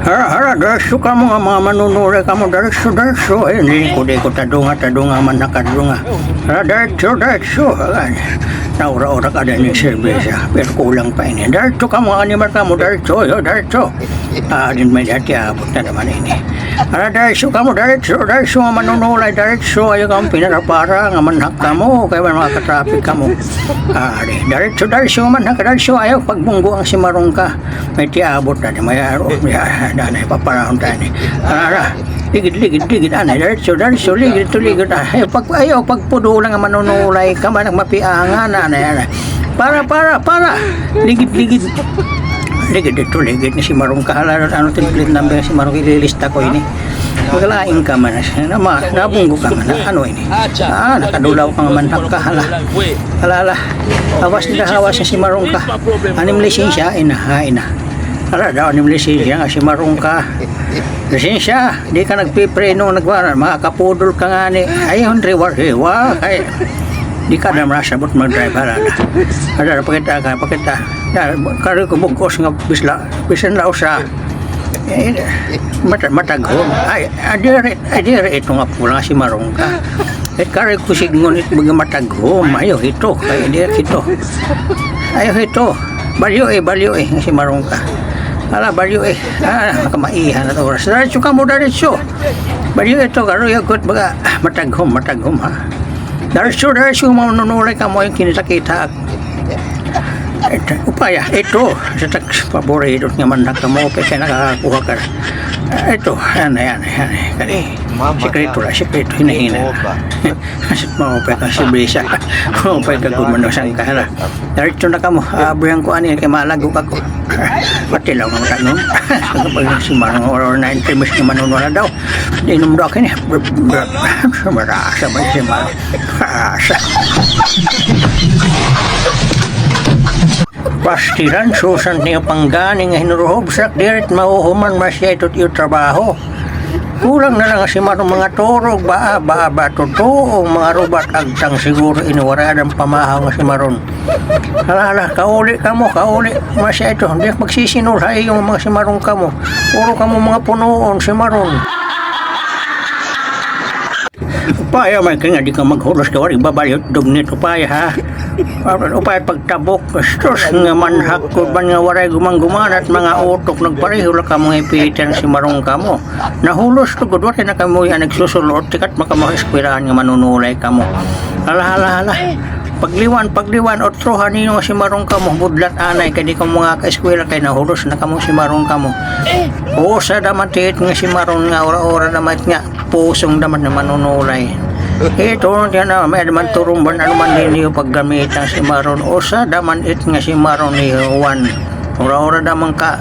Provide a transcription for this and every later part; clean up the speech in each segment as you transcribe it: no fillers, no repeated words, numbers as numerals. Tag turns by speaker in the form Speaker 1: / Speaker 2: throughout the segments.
Speaker 1: Hara, darso ka mo nga mga manunuri ka mo, darso. Hindi ko tadunga man nakadunga. Hara, darso. Naura-ura ka din yung serbesa, pero kulang pa ini. Darso ka mo, animal ka mo, darso. Din may dati abot na naman ini. Hara, darso ka mo, darso nga manunulay, darso. Ayaw kang pinarapara, nga manhak ka mo, kaya man mga katrapik ka mo. Darso manhak, darso. Ayaw pagbunggo ang simarong ka. May tiabot na, may aro. Danay paparahon tani. Ara, ligid anay. Darso, ligid. Ayaw pagpudo lang ang manunulay ka man ang mapiangan anay. Para. Ligid. Ligid ni si Marong kahala ano template number si Marong ililista ko ini. Magalaing ka man nabunggo ka man ano ini. Nakadulaw ka man kahala. Alala. Hawas si Marong ka. Anim lisensya ina. Ala daw anim lisensya nga si Marong ka. Lisensya, di ka nagpipreno nagwaran, makakapudol ka nga ni. Ayun reward kay di ka na marasabot mag-drive hala. Ada pakita. Kari ko bugos nga bisan lao sa mataghom. Adire ito nga pula si Marong ka. Kari ko signgon ito mga mataghom. Ayaw ito. Balyo si Marong ka. Ala balyo makamaihan na oras. Diretso ka mo. Balyo ito karo yagot baga mataghom ha. Diretso manunulay ka mo yung kinisakita. Upaya, ito sa paborito nga man mo kaya nakakakuha ka. Ito, yan. Sikreto, hinahina. Asit mo, upay ka si Brisa. Upay ka gumano sang kahara. Narito na ka mo, abrihan ko anin, kaya malago ka ko. Pati lang ang tanong. Kapag si Marong or 90 mis na manunwala daw. Inom daw ka niya. Marasa ba si Marong? Marasa. Pastiran, susan niya panggani nga hinuruhob sak dirit mauhuman masya ito't yung trabaho. Kulang na lang si Marong mga turog, ba totoo, mga rubat agtang siguro inuwaradan pamahaw nga si Marong. Hala, kauli, masya ito, hindi magsisinulhay yung mga si Marong ka mo. Puro ka mo mga punoon si Marong. Upaya may kanya di ka maghulos ka wari babayot dugnit upaya ha. Upaya pagtabok gastos nga manhak ko ba nga waray gumangguman at mga utok nagpareho lang ka mga ipitan si Marong ka mo. Nahulos to gud wari na ka mo yan nagsusulot tikat makamaheskwirahan nga manunulay ka mo. Hala. Pagliwan otrohan niyo si Marong ka mo budlat anay kay di ka mga ka-eskwela kay nahulos na ka mo si Marong ka mo. O sa damatit nga si Marong nga ora damat nga pusong daman na manunulay. Ito na may daman turumban ano man din niyo paggamitan si Marong. O sa daman it nga si Marong ni Juan. Ora daman ka.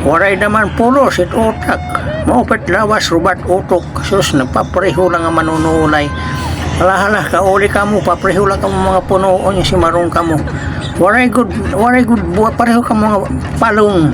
Speaker 1: Waray daman pulos it utak. Maupit lawas rubat utok. Sus nagpapareho lang ang manunulay. Hala, kauli ka mo, papareho lang ka mo mga punoon yung si Marong ka mo. Waray good, pareho ka mga palong.